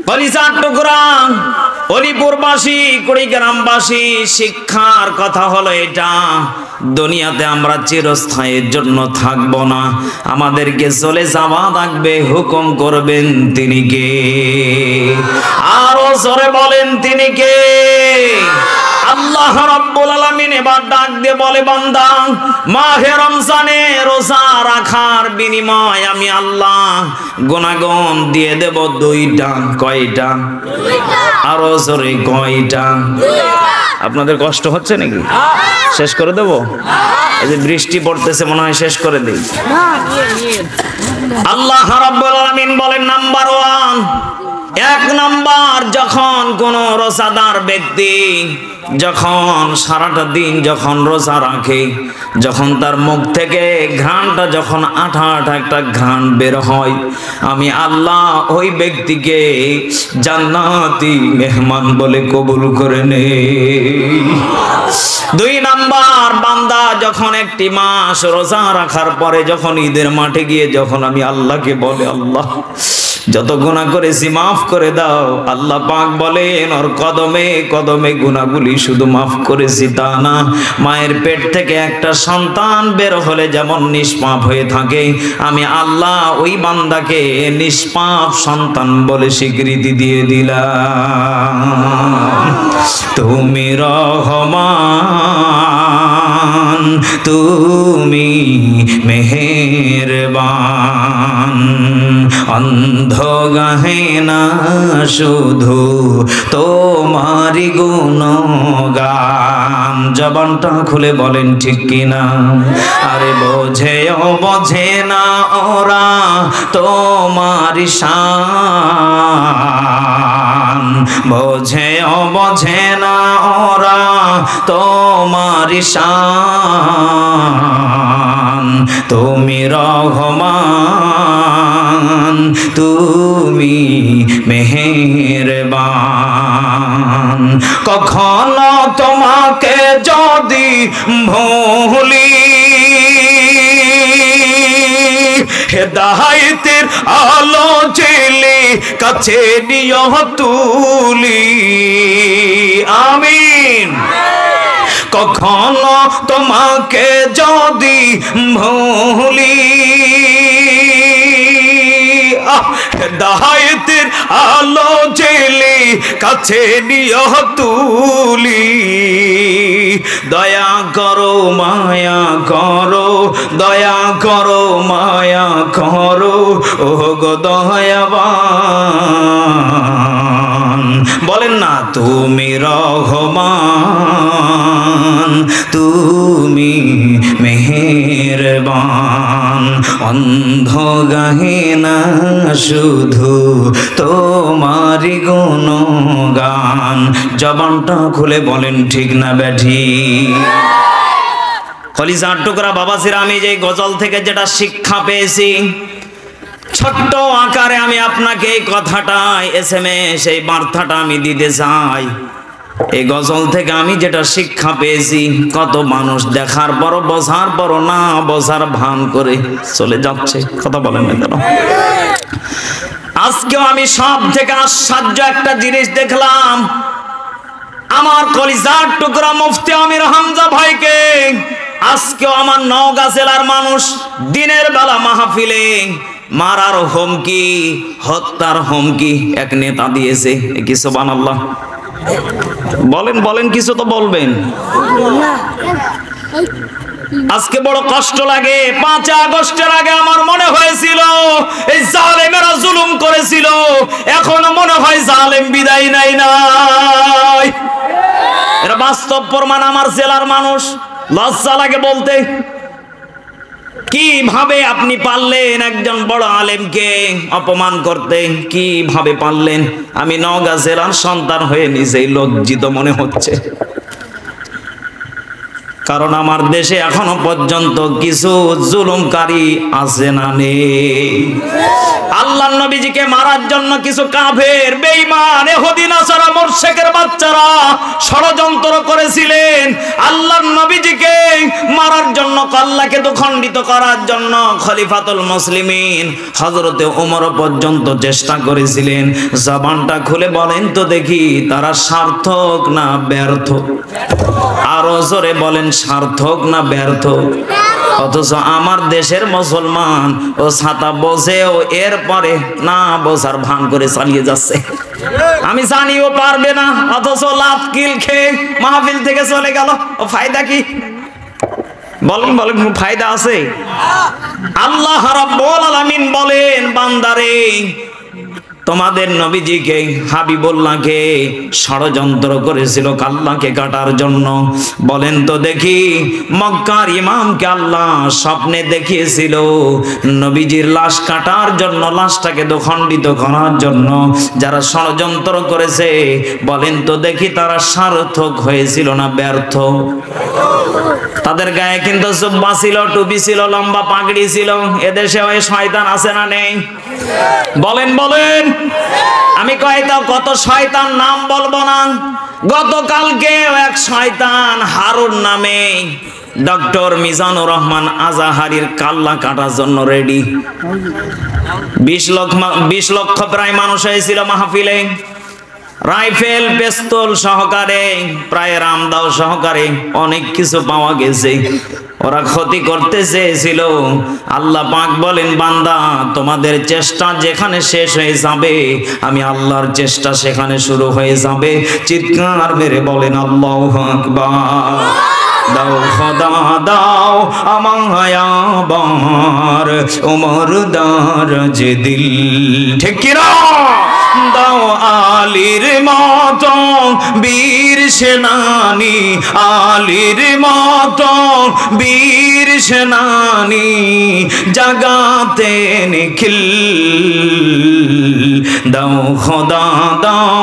কলিজার টুকরা অলিপুরবাসী, কুড়িগ্রামবাসী, শিক্ষার কথা হলো এটা, দুনিয়াতে আমরা চিরস্থায়ীর জন্য থাকবো না, আমাদেরকে চলে যাওয়া লাগবে। হুকুম করবেন তিনি কে? আরো জোরে বলেন তিনি কে? আল্লাহ রাব্বুল আলামিন এবার ডাক দিয়ে বলে, বান্দা, মাহে রমজানে রোজা রাখার বিনিময় আমি আল্লাহ গুনাহগান দিয়ে দেব দুইটা। কয়টা? আরো জোরে কয়টা? আপনাদের কষ্ট হচ্ছে নাকি? শেষ করে দেব? এই যে বৃষ্টি পড়তেছে, মনে হয় শেষ করে দেই। আল্লাহ রাব্বুল আলামিন বলেন, নাম্বার 1, 1 নাম্বার, যখন কোন রোজাদার ব্যক্তি যখন সারাটা দিন যখন রোজা রাখে, যখন তার মুখ থেকে ঘ্রাণটা যখন আঠা আঠা একটা ঘ্রাণ বের হয়, আমি আল্লাহ ওই ব্যক্তিকে জান্নাতি মেহমান বলে কবুল করে নেই। 2 নাম্বার, বান্দা যখন একটি মাস রোজা রাখার পরে যখন ঈদের মাঠে গিয়ে যখন আমি আল্লাহকে বলে, আল্লাহ যত গুনাহ করেছি মাফ করে দাও, আল্লাহ পাক বলেন ওর কদমে কদমে গুনাহগুলি শুধু মাফ করেছি তা না, মায়ের পেট থেকে একটা সন্তান বের হলে যেমন নিষ্পাপ হয়ে থাকে, আমি আল্লাহ ওই বান্দাকে নিষ্পাপ সন্তান বলে স্বীকৃতি দিয়ে দিলাম। তুমি রহমান, তুমি মেহেরবান, অন্ধ গাহে না শুধু তোমারি গুণগান। জবানটা খুলে বলেন ঠিক কিনা? আরে বোঝেও বোঝে না ওরা তোমারি শান, বোঝেও বোঝে না ওরা তোমারি শান। তুমি রহমান, তুমি মেহেরবান, কখনো তোমাকে যদি ভুলি, হেদায়েতের আলো জেলে কাছে নিয়ে তুলি। আমিন। কখনো তোমাকে যদি ভুলি, হেদায়েতের আলো জেলে কাছে নিয়ে তুলি। দয়া করো মায়া করো, দয়া করো মায়া করো, ও গো দয়াবান। বলেন না, তুমি রহমান, তুমি মেহেরবান, অন্ধ গাহে না শুধু তোমারি গুণগান। জবানটা খুলে বলেন ঠিক না ব্যাঠি? কলিজার টুকরা বাবাজিরা, আমি যে গজল থেকে যেটা শিক্ষা পেয়েছি, ছোট্ট আকারে আমি আপনাকে এই কথাটা SMS এই বার্তাটা আমি দিতে চাই। এই গজল থেকে আমি যেটা শিক্ষা পেয়েছি, কত মানুষ দেখার পর বোঝার পর না বোঝার ভান করে চলে যাচ্ছে। কথা বলেন না কেন? আজকেও আমি সব থেকে আশ্চর্য একটা জিনিস দেখলাম, আমার কলিজার টুকরা মুফতি আমির হামজা ভাইকে আজকেও আমার নওগাঁ জেলার মানুষ দিনের বেলা মাহফিলে মারার হুমকি, হত্যার হুমকি এক নেতা দিয়েছে। কি সুবহানাল্লাহ? বলেন বলেন, কিছু তো বলবেন। আজকে বড় কষ্ট লাগে। 5 আগস্টের আগে আমার মনে হয়েছিল এই জালেমেরা জুলুম করেছিল, এখনো মনে হয় জালেম বিদায় নাই নাই। এরা বাস্তব প্রমাণ। আমার জেলার মানুষ, লজ্জা লাগে বলতে। কিভাবে আপনি পারলেন একজন বড় আলেমকে অপমান করতে? কিভাবে পারলেন? আমি নওগাঁ জেলার সন্তান হয়ে নিজেই লজ্জিত মনে হচ্ছে। কারণ আমার দেশে এখনো পর্যন্ত কিছু জুলুমকারী আছে না নেই? আল্লাহর নবীজিকে মারার জন্য কিছু কাফের, বেঈমান, ইহুদি, নাসারা, মুশরিকের বাচ্চারা ষড়যন্ত্র করেছিলেন। আল্লাহর নবীজিকে মারার জন্য, আল্লাহকে দ্বিখণ্ডিত করার জন্য খলিফাতুল মুসলিমিন হযরতে ওমর পর্যন্ত চেষ্টা করেছিলেন। জবানটা খুলে বলেন তো দেখি, তারা সার্থক না ব্যর্থ? আরো জোরে বলেন, সার্থক না ব্যর্থ? অথচ আমার দেশের মুসলমান ও ছাতা বোঝেও এরপরে না বোঝার ভান করে চালিয়ে যাচ্ছে। আমি জানি ও পারবে না, অথচ লাত কিল খেয়ে মাহফিল থেকে চলে গেল। ও ফায়দা কি? বলেন বলেন, ফায়দা আছে? আল্লাহ রাব্বুল আলামিন বলেন, বান্দারে তোমাদের নবীজিকে, হাবিবুল্লাহকে ষড়যন্ত্র করেছিল আল্লাহকে কাটার জন্য। বলেন তো দেখি, মক্কার ইমামকে আল্লাহ স্বপ্নে দেখিয়েছিল নবীজির লাশ কাটার জন্য, লাশটাকে দ্বিখণ্ডিত করার জন্য যারা ষড়যন্ত্র করেছে, বলেন তো দেখি তারা সার্থক হয়েছিল না ব্যর্থ? তাদের গায়ে কিন্তু জুব্বা ছিল, টুপি ছিল, লম্বা পাগড়ি ছিল। এদেশে ওই শয়তান আছে না নেই? বলেন বলেন। আমি কত শয়তান নাম বলবো না। গতকালকে এক শয়তান হারুন নামে ডক্টর মিজানুর রহমান আজাহারির কাল্লা কাটার জন্য রেডি। 20 লক্ষ প্রায় মানুষ হয়েছিল মাহফিলে। রাইফেল, পিস্তল সহকারে, প্রায় রামদাও সহকারে অনেক কিছু পাওয়া গেছে। ওরা ক্ষতি করতে চেয়েছিল। আল্লাহ পাক বলেন, বান্দা তোমাদের চেষ্টা যেখানে শেষ হয়ে যাবে, আমি আল্লাহর চেষ্টা সেখানে শুরু হয়ে যাবে। চিৎকার মেরে বলেন আল্লাহু আকবার। দাও খোদা দাও আমায় আবার ওমর দারাজ দিল, ঠিক কি না? দাও আলীর মতো বীর সেনানি, আলীর মতো বীর সেনানি জাগাতে নিখিল। দাও খোদা দাও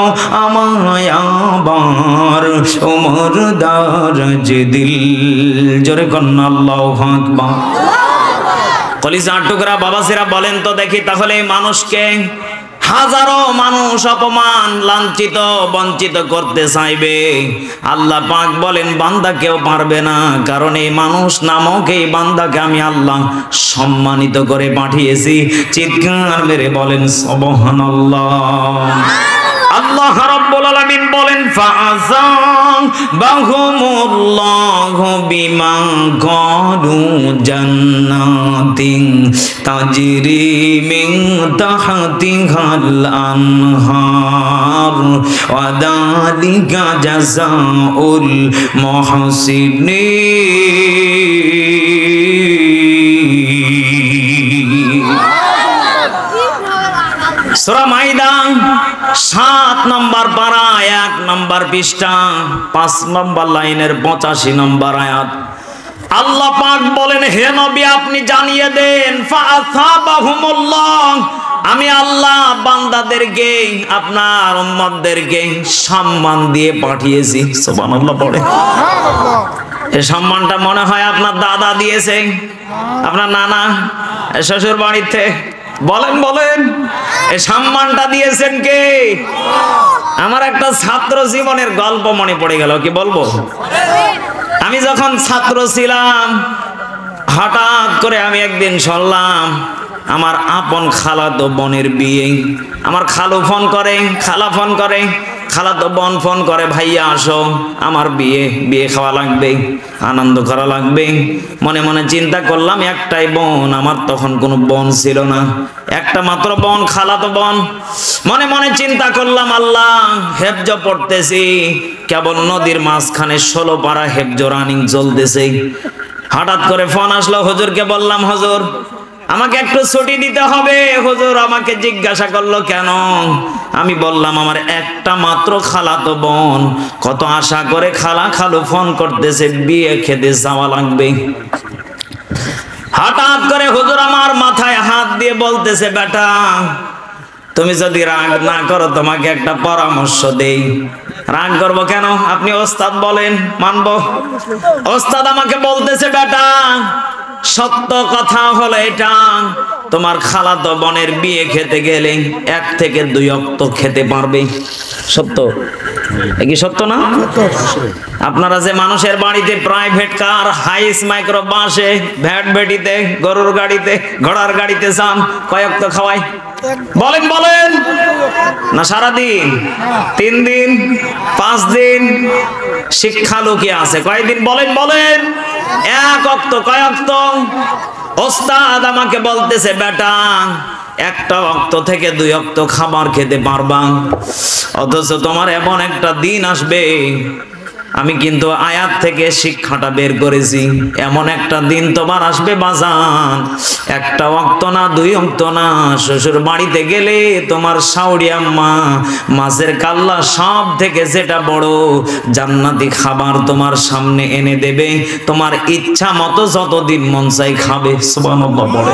আমায় আবার ওমর দারাজ দিল। জোরে কন্না আল্লাহু আকবার। কলিজার টুকরা বাবাসিরা বলেন তো দেখি, তাহলে মানুষকে হাজারো মানুষ অপমান, লাঞ্ছিত, বঞ্চিত করতে চাইবে, আল্লাহ পাক বলেন বান্দা কেউ পারবে না। কারণ এই মানুষ নামক এই বান্দাকে আমি আল্লাহ সম্মানিত করে পাঠিয়েছি। চিৎকার মেরে বলেন সুবহানাল্লাহ। আল্লাহ রাব্বুল আলামিন বলেন, ফাআযাবাহুমুল্লাহু বিমা ক্বালু জান্নাতিন তাজরি মিন তাহতিহাল আনহার ওয়া যালিকা জাযাউল মুহসিনিন। সূরা মাইদা 7 নম্বর পারা 1 নম্বর পৃষ্ঠা 5 নম্বর লাইনের 85 নম্বর আয়াত। আল্লাহ পাক বলেন, হে নবী আপনি জানিয়ে দেন, ফাআসাবাহুমুল্লাহ, আমি আল্লাহ বান্দাদেরকে, আপনার উম্মতদেরকে সম্মান দিয়ে পাঠিয়েছি। সুবহানাল্লাহ পড়ে। এই সম্মানটা মনে হয় আপনার দাদা দিয়েছে, আপনার নানা, শ্বশুর বাড়িতে। বলেন বলেন, এই সম্মানটা দিয়েছেন কে? আমার একটা ছাত্র জীবনের গল্প মনে পড়ে গেল, কি বলবো? আমি যখন ছাত্র ছিলাম, হঠাৎ করে আমি একদিন শুনলাম আমার আপন খালাতো বোনের বিয়ে। আমার খালু ফোন করে, খালা ফোন করে, খালাতো বোন ফোন করে, ভাইয়া আসো আমার বিয়ে খাওয়া লাগবে, আনন্দ করা লাগবে। মনে মনে চিন্তা করলাম, একটাই বোন, আমার তখন কোনো বোন ছিল না, একটা মাত্র বোন, খালাতো বোন। মনে মনে চিন্তা করলাম, আল্লাহ হেফজ পড়তেছি, কেবল নদীর মাঝখানে 16 পারা হেফজ রানিং চলতেছে। হঠাৎ করে ফোন আসলো, হুজুরকে বললাম, হুজুর আমাকে একটু ছুটি দিতে হবে। হুজুর আমাকে জিজ্ঞাসা করলো কেন? আমি বললাম, আমার একটা মাত্র খালাতো বোন, কত আশা করে খালু ফোন করতেছে, বিয়ে খেতে যাওয়া লাগবে। হঠাৎ করে হুজুর আমার মাথায় হাত দিয়ে বলতেছে, বেটা তুমি যদি রাগ না করো তোমাকে একটা পরামর্শ দেই। রাগ করবো কেন? আপনি ওস্তাদ বলেন, মানবো। ওস্তাদ আমাকে বলতেছে, বেটা সত্য কথা হলো এটা, তোমার খালাতো বোনের বিয়ে খেতে গেলে 1 থেকে 2 ওয়াক্ত খেতে পারবে। সত্য? এ কি সত্য না? আপনারা যে মানুষের বাড়িতে প্রাইভেট কার, হাইস মাইক্রো বাসে, ভ্যাট ভেটিতে, গরুর গাড়িতে, ঘোড়ার গাড়িতে যান, কয় ওয়াক্ত খাওয়ায়? বলেন বলেন। না সারাদিন? 3 দিন, 5 দিন? শিক্ষা লুকিয়ে আছে কয়দিন? বলেন বলেন। 1 ওয়াক্ত। কয় ওয়াক্ত? ওস্তাদ আমাকে বলতেছে, বেটা 1টা ওয়াক্ত থেকে 2 ওয়াক্ত খাবার খেতে পারবা, অথচ তোমার এমন একটা দিন আসবে, আমি কিন্তু আয়াত থেকে শিক্ষাটা বের করেছি, এমন একটা দিন তোমার আসবে বাজান, 1টা ওয়াক্ত না 2 ওয়াক্ত না, শ্বশুর বাড়িতে গেলে তোমার শাওড়ি আম্মা মাছের কাল্লা সব থেকে যেটা বড় জান্নাতি খাবার তোমার সামনে এনে দেবে, তোমার ইচ্ছা মতো যতদিন মন চাই খাবে। সুবহানাল্লাহ বলে।